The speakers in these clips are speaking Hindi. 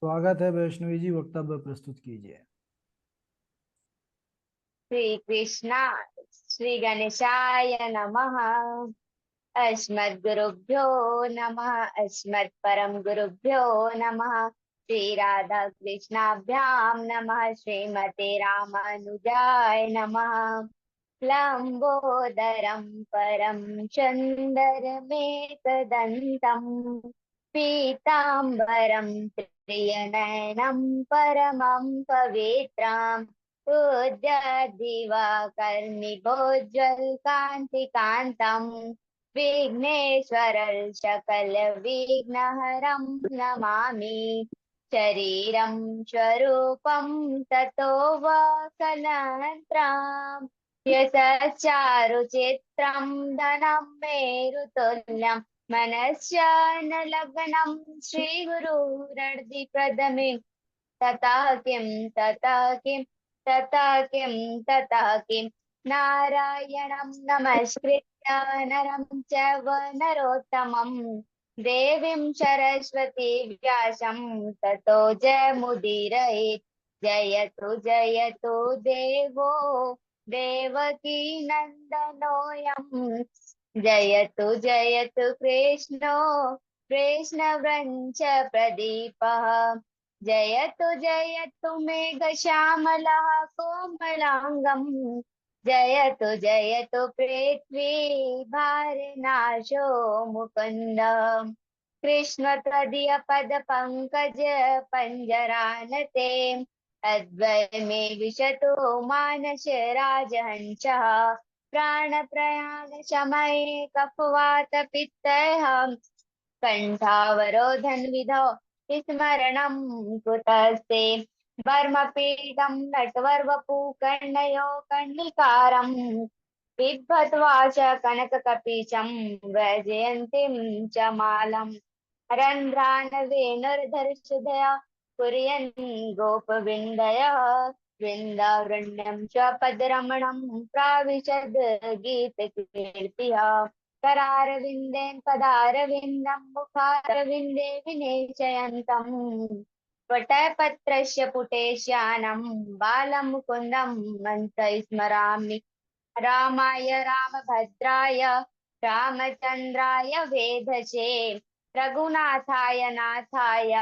स्वागत है वैष्णवी जी, वक्तव्य प्रस्तुत कीजिए। श्री कृष्णा श्री गणेशाय नमः। अस्मद्गुरुभ्यो नमः। अस्मत् परम गुरुभ्यो नमः। श्री राधा कृष्णाभ्यां नमः। श्रीमते रामानुजाय नमः। लंबोदरं परं चन्दरमेकदन्तं पीताम्बरं त्रिनयनं परमं पवित्रम् उद्यद्दिवाकर्णिभोज्वलकान्तिकान्तं विघ्नेश्वरं सकलविघ्नहरं नमामि। शरीरं स्वरूपं ततो वा कलत्रम् यतश्चारुचित्रं धनं मेरुतुल्यं मनश्चानलग्नं श्रीगुरुरर्धिप्रदमे ततः किं ततः किं ततः किं ततः किं नारायणं नमस्कृत्य नरं चैव नरोत्तमं देवीं सरस्वती व्यासं ततो जयमुदीरयेत्। जयतु जयतु देवो देवकी नन्दनोऽयं जयतु जयतु कृष्णो कृष्णवृञ्च प्रदीपः जयतु जयतु मेघश्यामलः कोमलाङ्गम् जयतु जयतु पृथ्वी भारनाशो मुकुन्द कृष्ण त्वदीय पद पंकज पंजरानते अद्वय मे विशतु मानस राजहंसः प्राण प्रयाण समये कफवात पित्तः कंठावरोधन विधौ स्मरणं कृतस्ते वर्मपीडं नटवर्वपु कर्णयो कर्णिकारम् बिभ्रद्वाच कनककपीशं वैजयन्तीं च मालम् रन्ध्रानवेणुर्धर्षुधया कुर्यन् गोपविन्दयः वृन्दारण्यं च पदरमणं प्राविशद् गीतकीर्तिः करारविन्देन पदारविन्दं मुखारविन्दे विनेचयन्तम् वटपत्रस्य पुटेश्यानं बालं मुकुन्दं मन्त्रैः स्मरामि। रामाय रामभद्राय रामचन्द्राय वेधसे रघुनाथाय नाथाय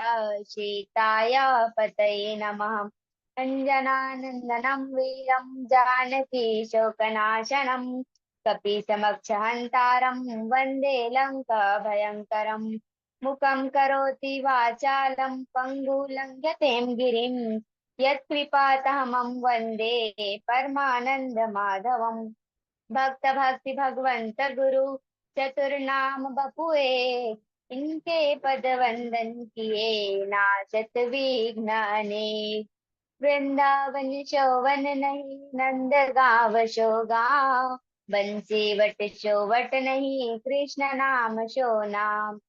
सीताय पतये नमः। अञ्जनानन्दनं वीरं जानकी शोकनाशनं कपीसमक्षहन्तारं वन्दे लङ्काभयङ्करम् मुखं करोति वाचालं पङ्गुलङ्घ्यतें गिरिं यत्कृपातमं वन्दे परमानंद माधवम। भक्त भक्ति भगवंत गुरु चतुर्नाम बपुए इनके पद वंदन किए नाचत विघ्न अनेक। वृंदावन शोवन नहीं नंद गाव शो गाँव बंसी वट शो वट नहीं कृष्ण नाम शो नाम।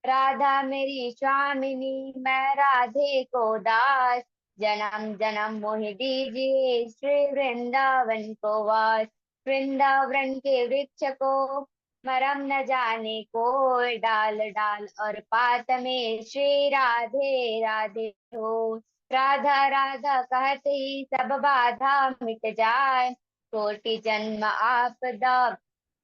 राधा मेरी स्वामिनी मैं राधे को दास जन्म जन्म मोहि दीजिए श्री वृंदावन को वास। वृंदावन के वृक्ष को मरम न जाने कोई डाल डाल और पात में श्री राधे राधे हो। राधा राधा कहते ही सब बाधा मिट जाए कोटि जन्म आपदा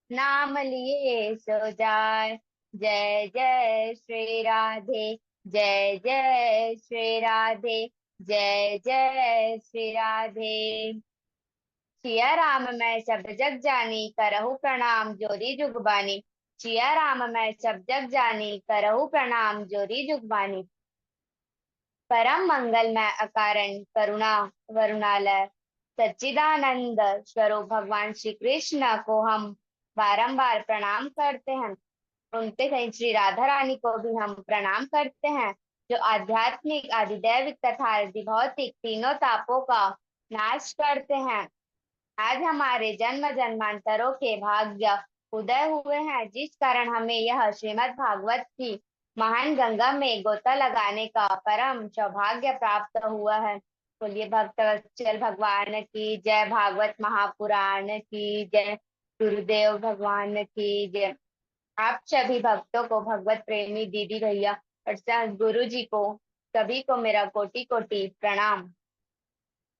नाम लिए सो जाए। जय जय श्री राधे जय जय श्री राधे जय जय श्री राधे। सिया राम मैं सब जग जानी करहु प्रणाम जोरी जुगबानी। सिया राम मैं सब जग जानी करहु प्रणाम जोरी जुगबानी। परम मंगल मैं अकारण करुणा वरुणालय सच्चिदानंद स्वरूप भगवान श्री कृष्ण को हम बारंबार प्रणाम करते हैं। उनके कहीं श्री राधा रानी को भी हम प्रणाम करते हैं जो आध्यात्मिक आधिदैविक तथा भौतिक तीनों तापों का नाश करते हैं। आज हमारे जन्म जन्मांतरों के भाग्य उदय हुए हैं जिस कारण हमें यह श्रीमद् भागवत की महान गंगा में गोता लगाने का परम सौभाग्य प्राप्त हुआ है। बोलिए भक्तवत्सल भगवान की जय। भागवत महापुराण की जय। गुरुदेव भगवान की जय। आप सभी भक्तों को भगवत प्रेमी दीदी भैया और गुरु जी को सभी को मेरा कोटि कोटि प्रणाम।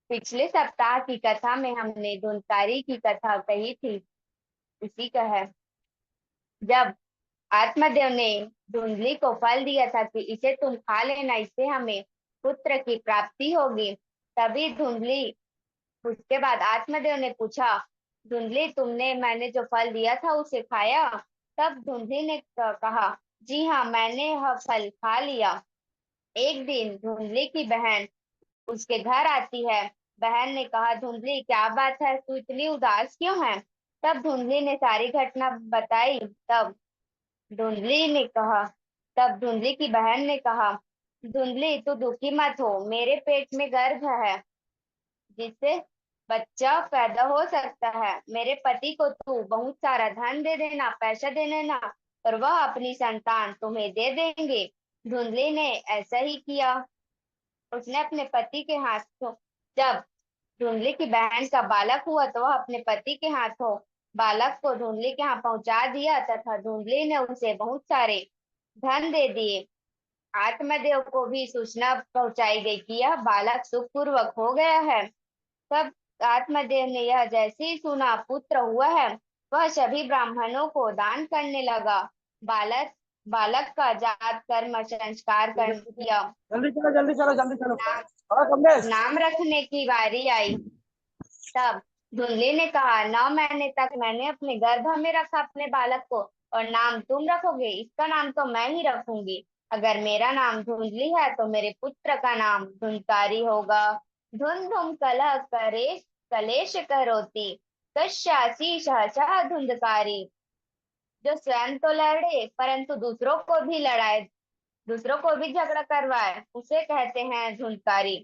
पिछले सप्ताह की कथा में हमने धुंधकारी की कथा कही थी, उसी का है। जब आत्मदेव ने धुंधली को फल दिया था कि इसे तुम खा लेना, इससे हमें पुत्र की प्राप्ति होगी। तभी धुंधली, उसके बाद आत्मदेव ने पूछा, धुंधली तुमने मैंने जो फल दिया था उसे खाया? तब धुंधली ने कहा, जी हाँ, मैंने यह फल खा लिया। एक दिन धुंधली की बहन उसके घर आती है। बहन ने कहा, धुंधली क्या बात है, तू इतनी उदास क्यों है? तब धुंधली ने सारी घटना बताई। धुंधली ने कहा तब धुंधली की बहन ने कहा, धुंधली तू दुखी मत हो, मेरे पेट में गर्भ है जिससे बच्चा पैदा हो सकता है। मेरे पति को तू बहुत सारा धन दे देना, पैसा दे देना, और वह अपनी संतान तुम्हें दे देंगे। धुंधली ने ऐसा ही किया। उसने अपने पति के हाथों, जब धुंधली की बहन का बालक हुआ तो वह अपने पति के हाथों बालक को धुंधली के यहाँ पहुंचा दिया तथा धुंधली ने उसे बहुत सारे धन दे दिए। आत्मदेव को भी सूचना पहुंचाई गई कि यह बालक सुखपूर्वक हो गया है। तब आत्मदेव ने यह जैसे ही सुना पुत्र हुआ है, वह सभी ब्राह्मणों को दान करने लगा। बालक बालक का जात कर्म संस्कार कर किया। जल्दी चलो जल्दी चलो जल्दी चलो। नाम हाँ कमलेश। नाम रखने की बारी आई। तब धुंधली ने कहा, 9 महीने तक मैंने अपने गर्भ में रखा अपने बालक को, और नाम तुम रखोगे? इसका नाम तो मैं ही रखूंगी। अगर मेरा नाम धुंधली है तो मेरे पुत्र का नाम धुंधकारी होगा। धुन धुम कलह करे कलेश करोती, कश्यासी सहसा धुंधकारी। जो स्वयं तो लड़े परंतु दूसरों को भी लड़ाए, दूसरों को भी झगड़ा करवाए, उसे कहते हैं धुंधकारी।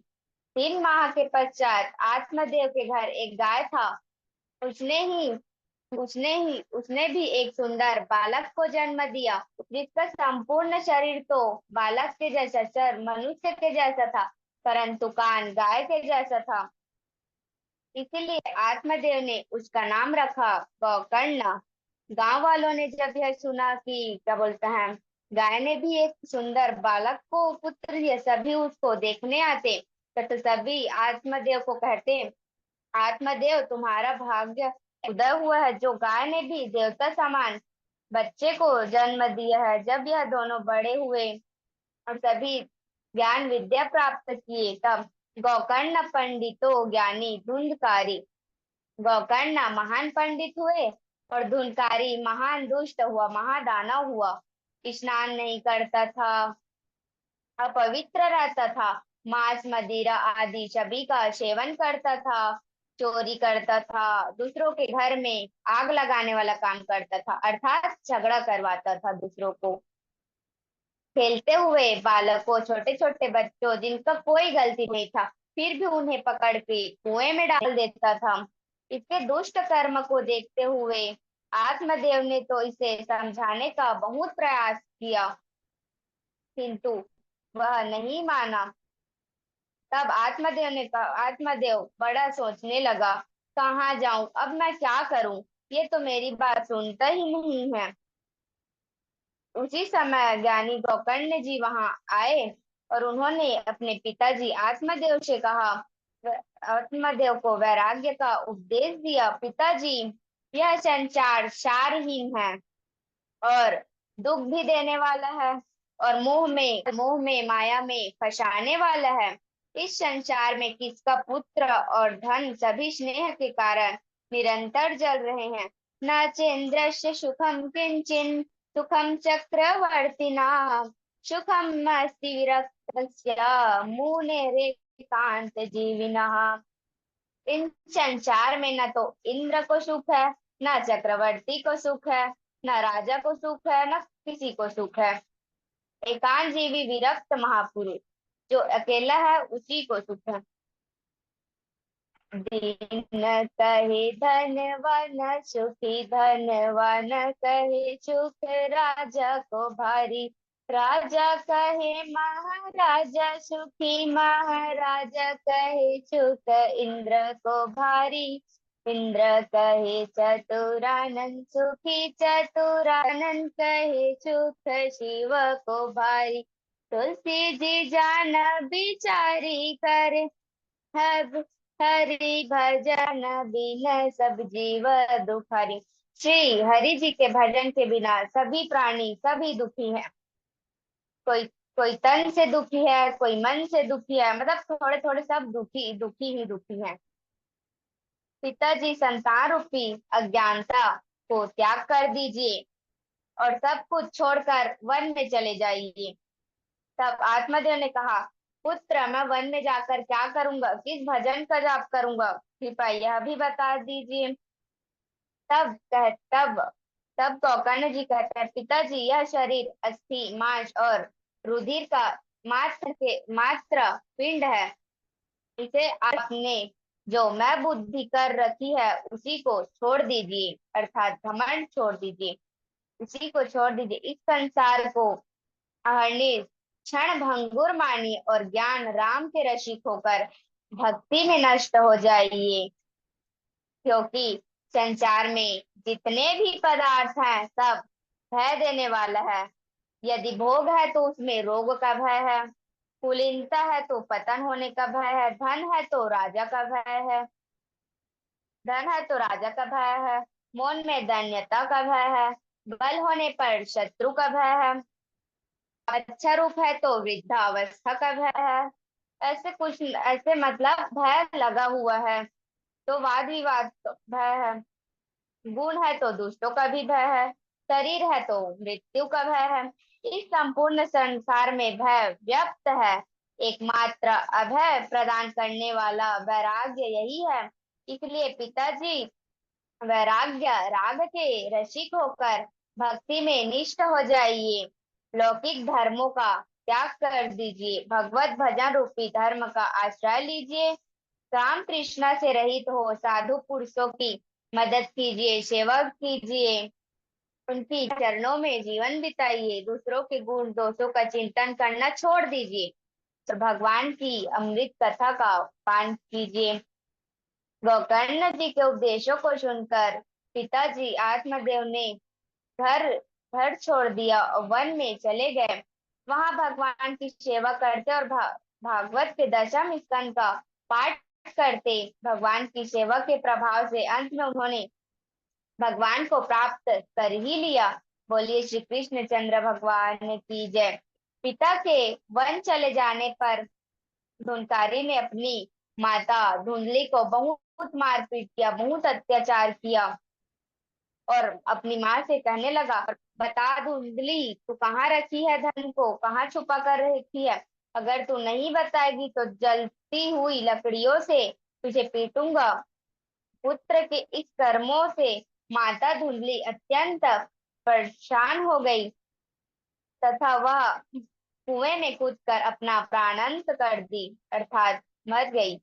3 माह के पश्चात आत्मदेव के घर एक गाय था। उसने ही उसने भी एक सुंदर बालक को जन्म दिया, जिसका संपूर्ण शरीर तो बालक के जैसा, सर मनुष्य के जैसा था, परंतु कान गाय के जैसा था। इसीलिए आत्मदेव ने उसका नाम रखा गोकर्ण। गांव वालों ने जब यह सुना कि क्या बोलते हैं, गाय ने भी एक सुंदर बालक को पुत्र दिया, सभी उसको देखने आते। तो सभी आत्मदेव को कहते, आत्मदेव तुम्हारा भाग्य उदय हुआ है, जो गाय ने भी देवता समान बच्चे को जन्म दिया है। जब यह दोनों बड़े हुए और सभी ज्ञान विद्या प्राप्त किए, तब गोकर्ण पंडितो ज्ञानी धुंधकारी। गोकर्ण महान पंडित हुए और धुंधकारी महान दुष्ट हुआ, महादानव हुआ। स्नान नहीं करता था, अपवित्र रहता था, मांस मदिरा आदि सभी का सेवन करता था, चोरी करता था, दूसरों के घर में आग लगाने वाला काम करता था, अर्थात झगड़ा करवाता था दूसरों को। खेलते हुए बालकों, छोटे छोटे बच्चों जिनका कोई गलती नहीं था, फिर भी उन्हें पकड़ के कुएं में डाल देता था। इसके दुष्ट कर्म को देखते हुए आत्मदेव ने तो इसे समझाने का बहुत प्रयास किया, किंतु वह नहीं माना। तब आत्मदेव बड़ा सोचने लगा, कहाँ जाऊं, अब मैं क्या करूं, ये तो मेरी बात सुनता ही नहीं है। उसी समय ज्ञानी गोकर्ण जी वहां आए और उन्होंने अपने पिताजी आत्मदेव से कहा, आत्मदेव को वैराग्य का उपदेश दिया। पिताजी, यह संसार सारहीन है और दुख भी देने वाला है, और मोह में माया में फंसाने वाला है। इस संसार में किसका पुत्र और धन सभी स्नेह के कारण निरंतर जल रहे हैं। न चेन्द्रस्य सुखम किंचिन सुखम चक्रवर्तिना, सुखम अस्ति विरक्तस्य मुने रेकांत जीविनः। इन संसार में न तो इंद्र को सुख है, न चक्रवर्ती को सुख है, न राजा को सुख है, न किसी को सुख है। एकांत जीवी विरक्त महापुरुष जो अकेला है उसी को सुख है। दीन कहे धनवान सुखी, धनवान कहे सुख राजा को भारी, राजा कहे महाराजा सुखी, महाराजा कहे सुख इंद्र को भारी, इंद्र कहे चतुरानंद सुखी, चतुरानंद कहे सुख शिव को भारी। तुलसी जी जान बिचारी करे, हब हरि भजन बिन सब जीव दुखरी। श्री हरि जी के भजन के बिना सभी प्राणी सभी दुखी हैं। कोई कोई तन से दुखी है, कोई मन से दुखी है, मतलब थोड़े थोड़े सब दुखी दुखी ही दुखी हैं। पिताजी संतान रूपी अज्ञानता को त्याग कर दीजिए और सब कुछ छोड़कर वन में चले जाइए। तब आत्मदेव ने कहा, पुत्र मैं वन में जाकर क्या करूंगा, किस भजन का जाप करूंगा, कृपया यह भी बता दीजिए। तब कह तब तब गोकर्ण जी कहते हैं, पिताजी यह शरीर अस्थि मांस और रुधिर का मात्र पिंड है। इसे आपने जो मैं बुद्धि कर रखी है उसी को छोड़ दीजिए, अर्थात घमंड छोड़ दीजिए, उसी को छोड़ दीजिए। इस संसार को अहरनिश क्षण भंगुर मानिए और ज्ञान राम के रसिक होकर भक्ति में नष्ट हो जाइए। क्योंकि संसार में जितने भी पदार्थ हैं सब भय देने वाला है। यदि भोग है तो उसमें रोग का भय है, कुलीनता है तो पतन होने का भय है, धन है तो राजा का भय है, मौन में दैन्यता का भय है, बल होने पर शत्रु का भय है, अच्छा रूप है तो वृद्धावस्था का भय है। ऐसे मतलब भय लगा हुआ है। तो वाद विवाद तो भय है, गुण है तो दुष्टों का भी भय है, शरीर है तो मृत्यु का भय है। इस संपूर्ण संसार में भय व्यक्त है। एकमात्र अभय प्रदान करने वाला वैराग्य यही है। इसलिए पिताजी वैराग्य राग के रसिक होकर भक्ति में निष्ठ हो जाइए। लौकिक धर्मों का त्याग कर दीजिए, भगवत भजन रूपी धर्म का आश्रय लीजिए। काम तृष्णा से रहित हो साधु पुरुषों की मदद कीजिए, सेवा कीजिए, उनकी चरणों में जीवन बिताइए। दूसरों के गुण दोषों का चिंतन करना छोड़ दीजिए तो भगवान की अमृत कथा का पान कीजिए। गोकर्ण जी के उपदेशों को सुनकर पिताजी आत्मदेव ने घर घर छोड़ दिया और वन में चले गए। वहां भगवान की सेवा करते और भागवत के दशम स्कंद का पाठ करते। भगवान की सेवा के प्रभाव से अंत में उन्होंने भगवान को प्राप्त कर ही लिया। बोलिए श्री कृष्ण चंद्र भगवान की जय। पिता के वन चले जाने पर धुंकारी ने अपनी माता धुंधली को बहुत मारपीट किया, बहुत अत्याचार किया और अपनी माँ से कहने लगा, बता धुंधली तू कहाँ रखी है धन को, कहाँ छुपा कर रखी है। अगर तू नहीं बताएगी तो जलती हुई लकड़ियों से तुझे पीटूंगा। पुत्र के इस कर्मों से माता धुंधली अत्यंत परेशान हो गई तथा वह कुएं में कूदकर अपना प्राणांत कर दी, अर्थात मर गई।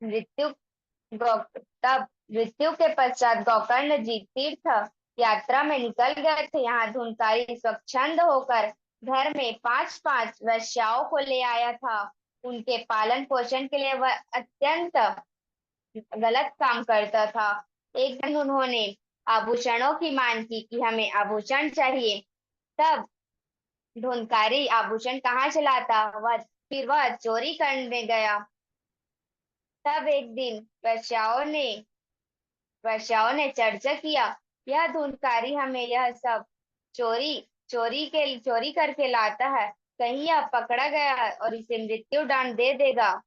मृत्यु तब मृत्यु के पश्चात गोकर्ण जी तीर्थ यात्रा में निकल गए थे। यहाँ धुंकारी स्वच्छंद होकर घर में पांच पांच वैश्याओं को ले आया था। उनके पालन पोषण के लिए वह अत्यंत गलत काम करता था। एक दिन उन्होंने आभूषणों की मांग की कि हमें आभूषण चाहिए। तब धुंकारी आभूषण कहाँ से लाता, वह चोरी करने गया। तब एक दिन वैश्याओं ने चर्चा किया, यह धुंधकारी हमें यह सब चोरी चोरी करके लाता है, कहीं यह पकड़ा गया और इसे मृत्यु दंड दे देगा,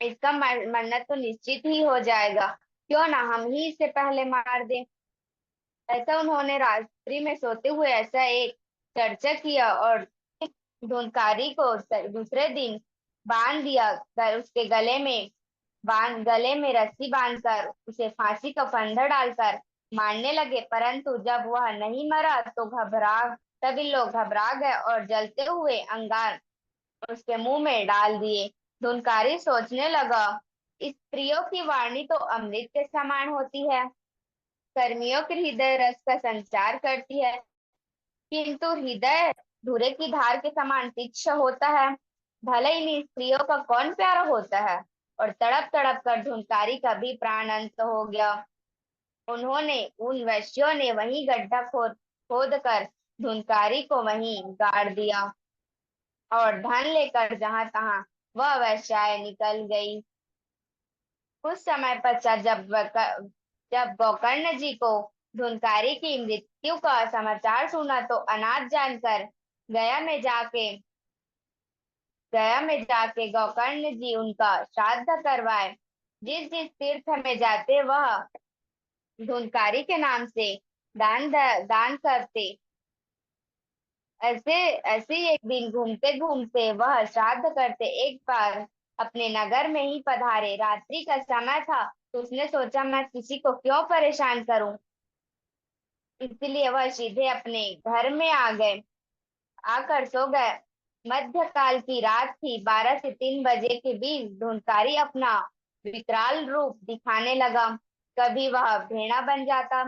इसका मरना तो निश्चित ही हो जाएगा, क्यों ना हम ही इसे पहले मार दें। ऐसा उन्होंने रात्रि में सोते हुए ऐसा एक चर्चा किया और धुंधकारी को दूसरे दिन बांध दिया। उसके गले में रस्सी बांधकर उसे फांसी का फंदा डालकर मारने लगे। परंतु जब वह नहीं मरा तो सभी लोग घबरा गए और जलते हुए अंगार उसके मुंह में डाल दिए। धुंधकारी सोचने लगा, स्त्रियों की वाणी तो अमृत के समान होती है, कर्मियों के हृदय रस का संचार करती है, किंतु हृदय धुरे की धार के समान तीक्ष्ण होता है। भले इन स्त्रियों का कौन प्यारा होता है। और तड़प तड़प कर धुंकारी का भी प्राण अंत हो गया। उन वैश्यों ने वहीं गड्ढा खोद कर धुंकारी को वहीं गाड़ दिया। और धन लेकर जहां तहां वह वैश्याएं निकल गई। कुछ समय पश्चात जब गोकर्ण जी को धुनकारी की मृत्यु का समाचार सुना तो अनाथ जानकर गया में जाके गया में जाके गोकर्ण जी उनका श्राद्ध करवाए। जिस जिस तीर्थ में जाते वह धुनकारी के नाम से दान करते। ऐसे ऐसे ही एक दिन घूमते घूमते वह श्राद्ध करते एक बार अपने नगर में ही पधारे। रात्रि का समय था तो उसने सोचा मैं किसी को क्यों परेशान करूं, इसलिए वह सीधे अपने घर में आकर सो गए। मध्यकाल की रात थी। 12 से 3 बजे के बीच धुनकारी अपना विकराल रूप दिखाने लगा। कभी वह भेड़ा बन जाता,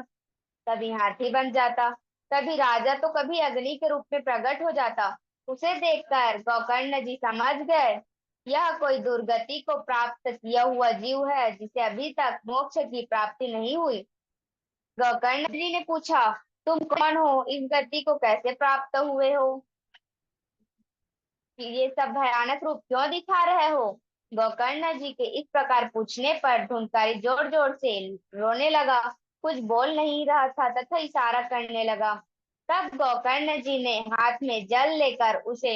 कभी हाथी बन जाता, कभी राजा तो कभी अग्नि के रूप में प्रकट हो जाता। उसे देखकर गोकर्ण जी समझ गए यह कोई दुर्गति को प्राप्त किया हुआ जीव है जिसे अभी तक मोक्ष की प्राप्ति नहीं हुई। गोकर्ण जी ने पूछा, तुम कौन हो, इस गति को कैसे प्राप्त हुए हो, ये सब भयानक रूप क्यों दिखा रहे हो। गोकर्ण जी के इस प्रकार पूछने पर धुनकारी जोर जोर से रोने लगा। कुछ बोल नहीं रहा था तथा इशारा करने लगा। तब गोकर्ण जी ने हाथ में जल लेकर उसे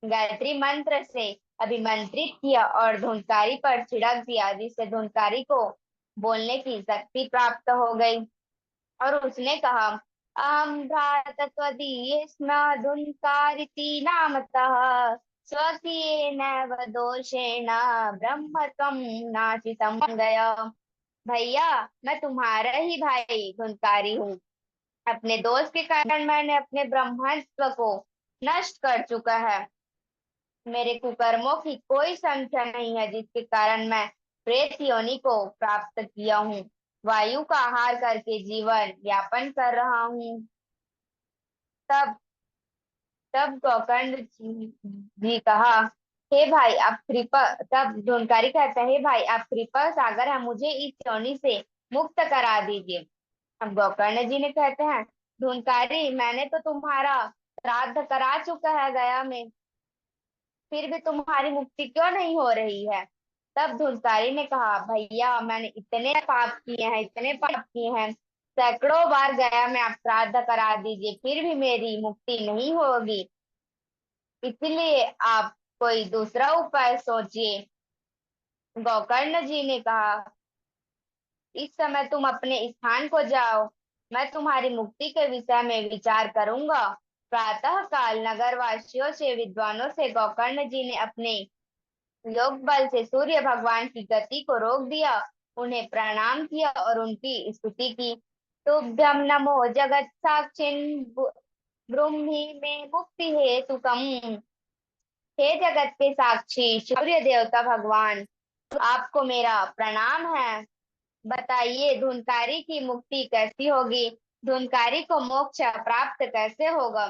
गायत्री मंत्र से अभिमंत्रित किया और धुनकारी पर छिड़क दिया, जिससे धुनकारी को बोलने की शक्ति प्राप्त हो गई। और उसने कहा, अहम भ्रातत्वदीये स्म धुनकारिति नामतः स्वकीयेन दोषेण ब्रह्म त्वं नाशितं गया। भैया, मैं तुम्हारा ही भाई धुनकारी हूँ। अपने दोस्त के कारण मैंने अपने ब्रह्मत्व को नष्ट कर चुका है। मेरे कुकर्मों की कोई संख्या नहीं है जिसके कारण मैं प्रेत योनि को प्राप्त किया हूँ। वायु का आहार करके जीवन यापन कर रहा हूँ। तब तब गोकर्ण जी कहा, हे भाई आप कृपा तब धुनकारी कहता है, हे भाई आप कृपा सागर है, मुझे इस योनि से मुक्त करा दीजिए। अब गोकर्ण जी ने कहते हैं, धुनकारी मैंने तो तुम्हारा श्राद्ध करा चुका है गया में, फिर भी तुम्हारी मुक्ति क्यों नहीं हो रही है। तब धुनकारी ने कहा, भैया मैंने इतने पाप किए हैं, इतने पाप किए हैं, सैकड़ों बार गया में आप श्राद्ध करा दीजिए फिर भी मेरी मुक्ति नहीं होगी, इसलिए आप कोई दूसरा उपाय सोचिए। गोकर्ण जी ने कहा, इस समय तुम अपने स्थान को जाओ, मैं तुम्हारी मुक्ति के विषय में विचार करूंगा। प्रातः काल नगरवासियों से विद्वानों से गोकर्ण जी ने अपने योग बल से सूर्य भगवान की गति को रोक दिया, उन्हें प्रणाम किया और उनकी स्तुति की। तुभ्यं नमो जगत साक्षिन् ब्रूहि मे मुक्ति हेतुकम्। हे जगत के साक्षी सूर्य देवता भगवान, आपको मेरा प्रणाम है। बताइए धुनकारी की मुक्ति कैसी होगी, धुनकारी को मोक्ष प्राप्त कैसे होगा।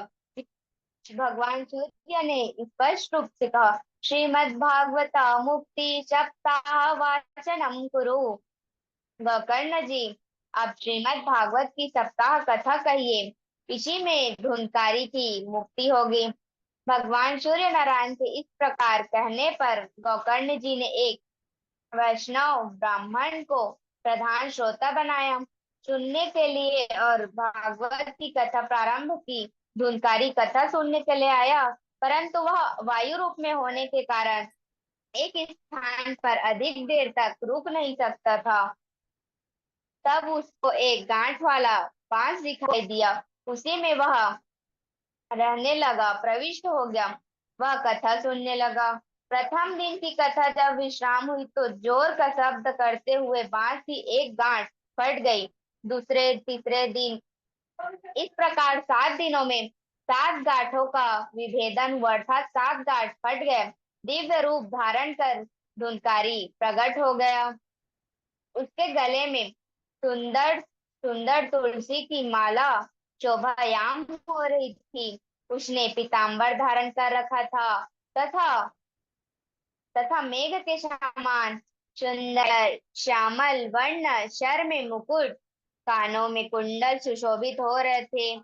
भगवान सूर्य ने स्पष्ट रूप से कहा, श्रीमद् भागवत मुक्ति सप्ताह वाचनम कुरु। गोकर्ण जी, आप श्रीमद् भागवत की सप्ताह कथा कहिए, इसी में धुनकारी की मुक्ति होगी। भगवान सूर्य नारायण के इस प्रकार कहने पर गोकर्ण जी ने एक वैष्णव ब्राह्मण को प्रधान श्रोता बनाया सुनने के लिए और भागवत की कथा प्रारंभ की। धुनकारी कथा सुनने के लिए आया, परंतु वह वायु रूप में होने के कारण एक स्थान पर अधिक देर तक रुक नहीं सकता था। तब उसको एक गांठ वाला बांस दिखाई दिया, उसी में वह रहने लगा, प्रविष्ट हो गया। वह कथा सुनने लगा। प्रथम दिन की कथा जब विश्राम हुई तो जोर का शब्द करते हुए बांस की एक गांठ फट गई। दूसरे तीसरे दिन इस प्रकार 7 दिनों में 7 गांठों का विभेदन हुआ, अर्थात 7 गांठ फट गए। दिव्य रूप धारण कर धुनकारी प्रकट हो गया। उसके गले में सुंदर सुंदर तुलसी की माला शोभायाम हो रही थी। उसने पीतांबर धारण कर रखा था तथा तथा मेघ के समान सुंदर श्यामल वर्ण, सर में मुकुट, कानों में कुंडल सुशोभित हो रहे थे।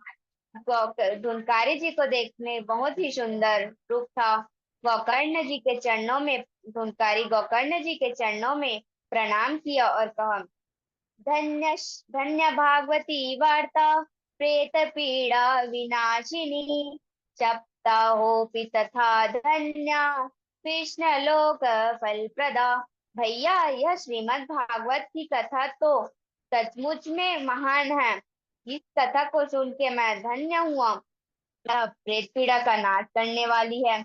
धुनकारी जी को देखने बहुत ही सुंदर रूप था। गोकर्ण जी के चरणों में धुनकारी गोकर्ण जी के चरणों में प्रणाम किया और कहा, धन्य धन्य भागवती वार्ता, प्रेत पीड़ा विनाशिनी, जपता होपि तथा धन्या, कृष्ण लोक फल प्रदा। भैया, यह श्रीमद् भागवत की कथा तो सचमुच में महान है। इस कथा को सुन के मैं धन्य हुआ। यह प्रेत पीड़ा का नाश करने वाली है,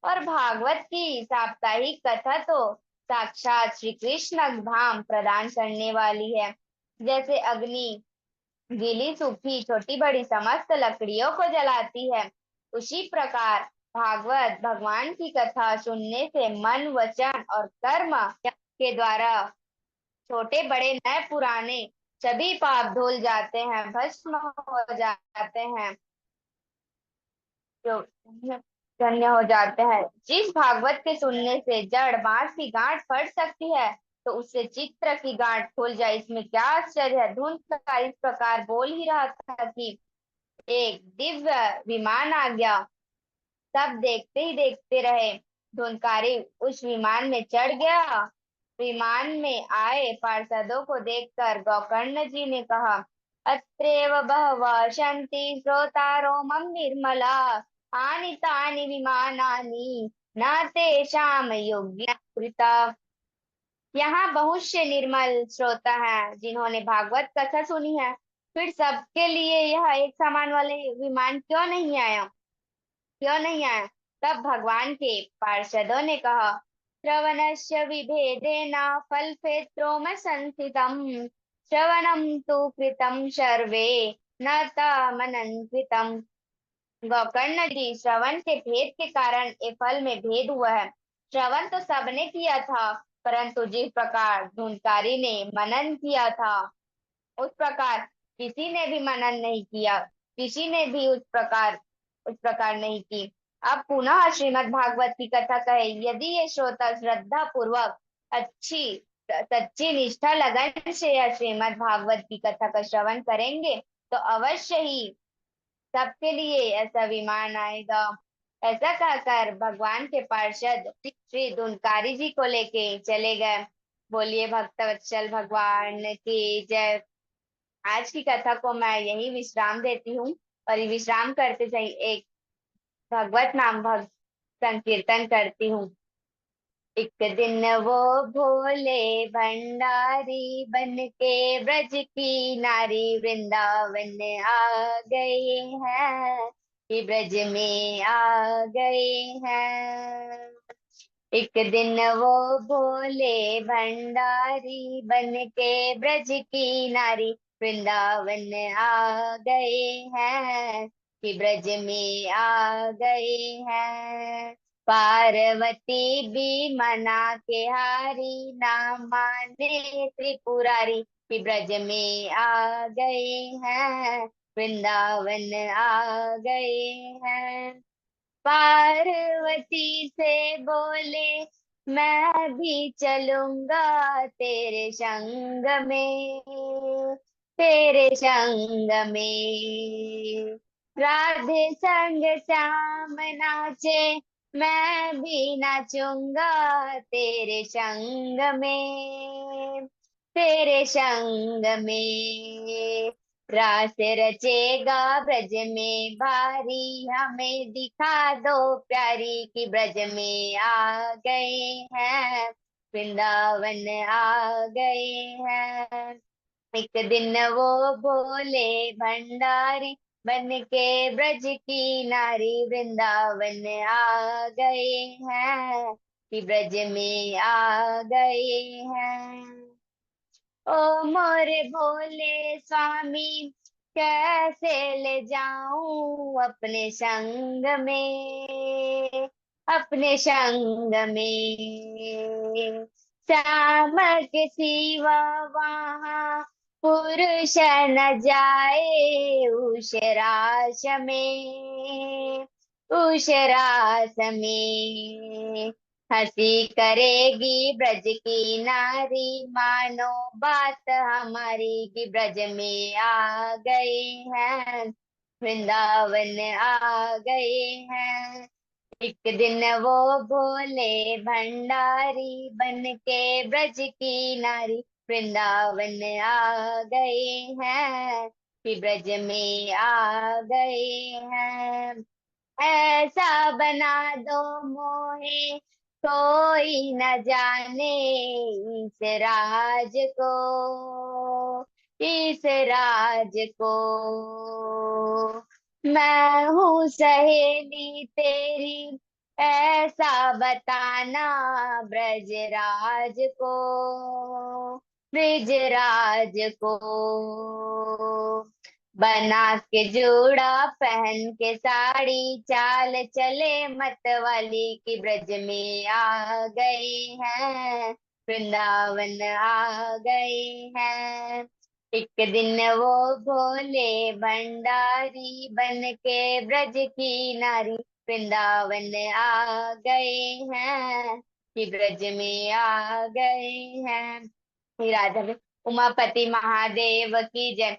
और भागवत की साप्ताहिक कथा तो साक्षात श्री कृष्ण धाम प्रदान करने वाली है। जैसे अग्नि गीली सूखी छोटी बड़ी समस्त लकड़ियों को जलाती है, उसी प्रकार भागवत भगवान की कथा सुनने से मन वचन और कर्म के द्वारा छोटे बड़े नए पुराने सभी पाप धुल जाते हैं, भस्म हो जाते हैं, जो धन्य हो जाते हैं। जिस भागवत के सुनने से जड़ बांस की गांठ फट सकती है, तो उससे चित्र की गांठ खुल जाए, इसमें क्या आश्चर्य है। धुन का इस प्रकार बोल ही रहा था कि एक दिव्य विमान आ गया। सब देखते ही देखते रहे। धुनकारी उस विमान में चढ़ गया। विमान में आए पार्षदों को देखकर गोकर्ण जी ने कहा, अत्रैव बहवः सन्ति श्रोतारो मम निर्मला, आनि तानि विमानानि न तेषां योग्य कृता। यहाँ बहुत से निर्मल श्रोता हैं जिन्होंने भागवत कथा सुनी है, फिर सबके लिए यह एक समान वाले विमान क्यों नहीं आया। तब भगवान के पार्षदों ने कहा, श्रवणस्य विभेदेन फलक्षेत्रोम संस्थितम्, श्रवणं तु कृतं सर्वे न तामनन्वितम्। गोकर्ण जी, श्रवण के भेद के कारण ये फल में भेद हुआ है। श्रवण तो सबने किया था, परंतु जिस प्रकार धुनकारी ने मनन किया था, उस प्रकार किसी ने भी मनन नहीं किया, किसी ने भी उस प्रकार नहीं की। अब पुनः श्रीमद् भागवत की कथा कहे, यदि ये श्रोता श्रद्धा पूर्वक अच्छी सच्ची निष्ठा लगन से यह श्रीमद् भागवत की कथा का श्रवण करेंगे, तो अवश्य ही सबके लिए ऐसा विमान आएगा। ऐसा कहकर भगवान के पार्षद श्री धुनकारी जी को लेके चले गए। बोलिए भक्तवत्सल भगवान की जय। आज की कथा को मैं यही विश्राम देती हूँ, और ये विश्राम करते समय एक भगवत नाम भक्त संकीर्तन करती हूँ। एक दिन वो भोले भंडारी बन के ब्रज की नारी वृंदावन आ गए हैं, कि ब्रज में आ गए हैं। एक दिन वो भोले भंडारी बन के ब्रज की नारी वृंदावन आ गए हैं, कि ब्रज में आ गए हैं। पार्वती भी मना के हारी, ना माने त्रिपुरारी, कि ब्रज में आ गए हैं, वृंदावन आ गए हैं। पार्वती से बोले, मैं भी चलूंगा तेरे संग में, तेरे संग में। राधे संग श्याम नाचे, मैं भी नाचूंगा तेरे संग में, तेरे संग में। रास रचेगा ब्रज में भारी, हमें दिखा दो प्यारी, की ब्रज में आ गए हैं, वृंदावन आ गए हैं। एक दिन वो भोले भंडारी बन के ब्रज की नारी वृंदावन आ गए हैं, कि ब्रज में आ गए हैं। ओ मोरे भोले स्वामी, कैसे ले जाऊं अपने संग में, अपने संग में। श्याम के सिवा वहाँ पुरुष न जाए, उस रास में, उस रास में। हंसी करेगी ब्रज की नारी, मानो बात हमारी, की ब्रज में आ गए हैं, वृंदावन आ गए हैं। एक दिन वो भोले भंडारी बन के ब्रज की नारी वृंदावन आ गए हैं, कि ब्रज में आ गए हैं। ऐसा बना दो मोहे कोई न जाने इस राज को, इस राज को। मैं हूँ सहेली तेरी, ऐसा बताना ब्रजराज को, ब्रजराज को। बना के जोड़ा पहन के साड़ी, चाल चले मतवाली की ब्रज में आ गए हैं, वृंदावन आ गए हैं। एक दिन वो भोले भंडारी बन के ब्रज की नारी वृंदावन आ गए हैं, कि ब्रज में आ गए हैं। श्री राधा में उमापति महादेव की जय।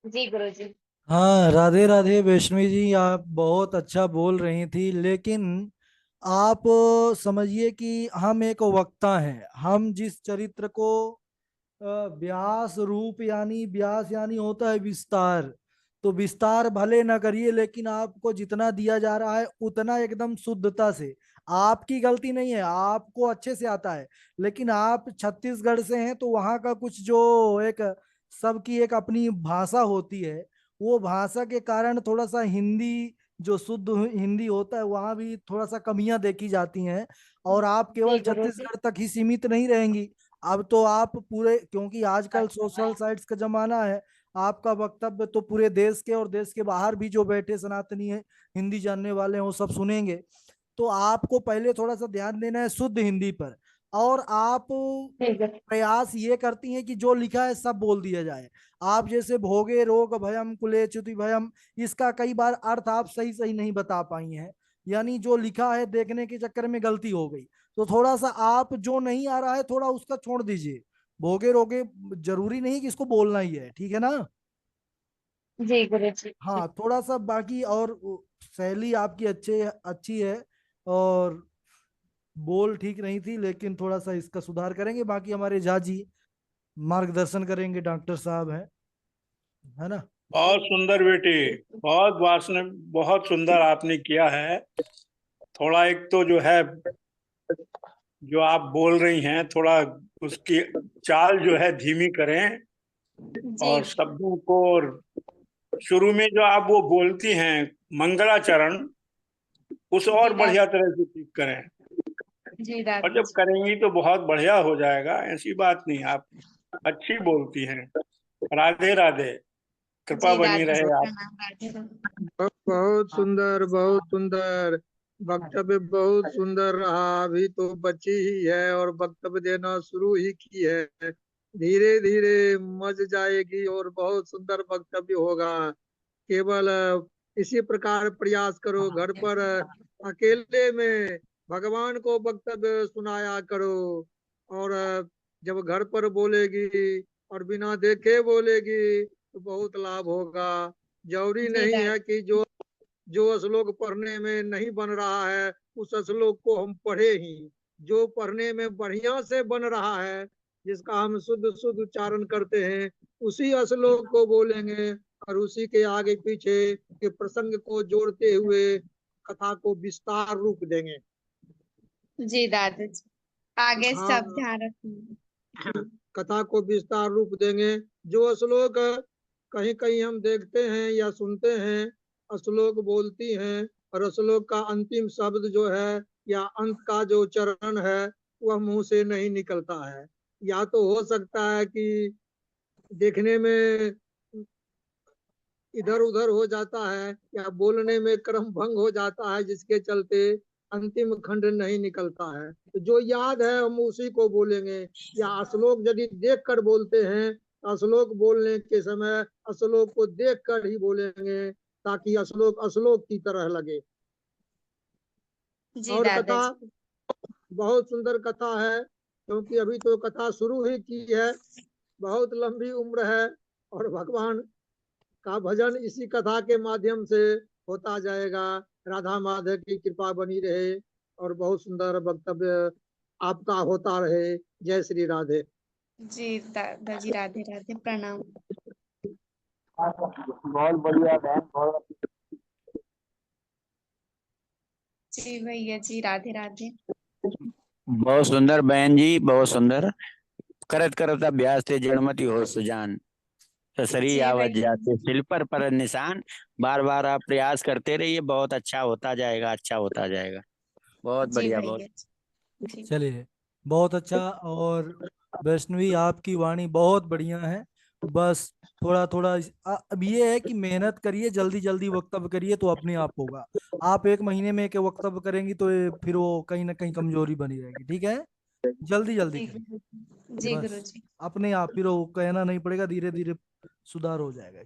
जी गुरु जी। हाँ, राधे राधे वैष्णवी जी, आप बहुत अच्छा बोल रही थी, लेकिन आप समझिए कि हम एक वक्ता हैं। हम जिस चरित्र को व्यास रूप, यानी व्यास यानी होता है विस्तार, तो विस्तार भले ना करिए, लेकिन आपको जितना दिया जा रहा है उतना एकदम शुद्धता से। आपकी गलती नहीं है, आपको अच्छे से आता है, लेकिन आप छत्तीसगढ़ से हैं, तो वहाँ का कुछ जो एक सबकी एक अपनी भाषा होती है, वो भाषा के कारण थोड़ा सा हिंदी, जो शुद्ध हिंदी होता है, वहाँ भी थोड़ा सा कमियां देखी जाती हैं। और आप केवल जी गुरु जी। छत्तीसगढ़ तक ही सीमित नहीं रहेंगी। अब तो आप पूरे, क्योंकि आजकल सोशल साइट्स का जमाना है, आपका वक्तव्य तो पूरे देश के और देश के बाहर भी जो बैठे सनातनी है, हिंदी जानने वाले हैं, वो सब सुनेंगे। तो आपको पहले थोड़ा सा ध्यान देना है शुद्ध हिंदी पर। और आप जी गुरु प्रयास ये करती हैं कि जो लिखा है सब बोल दिया जाए। आप जैसे भोगे रोग भयम कुले च्युति भयम, इसका कई बार अर्थ आप सही सही नहीं बता पाई हैं, यानी जो लिखा है देखने के चक्कर में गलती हो गई। तो थोड़ा सा आप जो नहीं आ रहा है थोड़ा उसका छोड़ दीजिए। भोगे रोगे जरूरी नहीं कि इसको बोलना ही है, ठीक है ना। जी गुरु जी। हाँ, थोड़ा सा बाकी और शैली आपकी अच्छी है, और बोल ठीक नहीं थी, लेकिन थोड़ा सा इसका सुधार करेंगे। बाकी हमारे झा जी मार्गदर्शन करेंगे, डॉक्टर साहब है ना। बहुत सुंदर बेटी, बहुत वासना, बहुत सुंदर आपने किया है। थोड़ा एक तो जो है, जो आप बोल रही हैं, थोड़ा उसकी चाल जो है धीमी करें, जी और शब्दों को शुरू में जो आप वो बोलती हैं मंगलाचरण, उस जी और बढ़िया तरह से ठीक करें। जी और दादी जब करेंगी तो बहुत बढ़िया हो जाएगा, ऐसी बात नहीं। आप अच्छी बोलती हैं। राधे राधे, कृपा जी बनी दादी रहे आप। प्रणाम राधे राधे। बहुत सुंदर, बहुत सुंदर वक्तव्य, बहुत सुंदर रहा। अभी तो बच्ची ही है और वक्तव्य देना शुरू ही की है। धीरे धीरे मज जाएगी और बहुत सुंदर वक्तव्य होगा। केवल इसी प्रकार प्रयास करो, घर पर अकेले में भगवान को वक्तव्य सुनाया करो। और जब घर पर बोलेगी और बिना देखे बोलेगी तो बहुत लाभ होगा। जरूरी जी नहीं है दादी। कि जो श्लोक पढ़ने में नहीं बन रहा है उस श्लोक को हम पढ़े ही। जो पढ़ने में बढ़िया से बन रहा है, जिसका हम शुद्ध शुद्ध उच्चारण करते हैं, उसी श्लोक को बोलेंगे और उसी के आगे पीछे के प्रसंग को जोड़ते हुए कथा को विस्तार रूप देंगे। जी दादी जी, आगे सब हाँ, ध्यान रखूंगी। कथा को विस्तार रूप देंगे। जो श्लोक कहीं कहीं हम देखते हैं या सुनते हैं, श्लोक बोलती हैं और श्लोक का अंतिम शब्द जो है या अंत का जो चरण है वह मुंह से नहीं निकलता है। या तो हो सकता है कि देखने में इधर उधर हो जाता है या बोलने में क्रम भंग हो जाता है, जिसके चलते अंतिम खंड नहीं निकलता है। तो जो याद है हम उसी को बोलेंगे। या श्लोक यदि देख कर बोलते हैं, श्लोक बोलने के समय श्लोक को देख कर ही बोलेंगे, ताकि श्लोक श्लोक की तरह लगे। जी और दादा कथा जी। बहुत सुंदर कथा है, क्योंकि अभी तो कथा शुरू ही की है। बहुत लंबी उम्र है और भगवान का भजन इसी कथा के माध्यम से होता जाएगा। राधा माधव की कृपा बनी रहे और बहुत सुंदर वक्तव्य आपका होता रहे। जय श्री राधे। जी दादाजी, राधे राधे, प्रणाम। बहुत बढ़िया बहन, बहुत जी भैया जी, राधे राधे। बहुत सुंदर बहन जी, बहुत सुंदर। करत करत अभ्यास ते जड़मति हो सुजान, ससरी जी आवत भैया जाते सिल पर निशान। बार बार आप प्रयास करते रहिए, बहुत अच्छा होता जाएगा, अच्छा होता जाएगा। बहुत जी बढ़िया, बहुत। भैया जी। चलिए, बहुत अच्छा। और वैष्णवी आपकी वाणी बहुत बढ़िया है। बस थोड़ा थोड़ा अब ये है कि मेहनत करिए, जल्दी जल्दी वक्तव्य करिए तो अपने आप होगा। आप एक महीने में एक वक्तव्य करेंगी तो फिर वो कहीं ना कहीं कमजोरी बनी रहेगी। ठीक है, जल्दी जल्दी जी करिए। गुरु जी, जी गुरु बस जी। अपने आप फिर वो कहना नहीं पड़ेगा, धीरे धीरे सुधार हो जाएगा।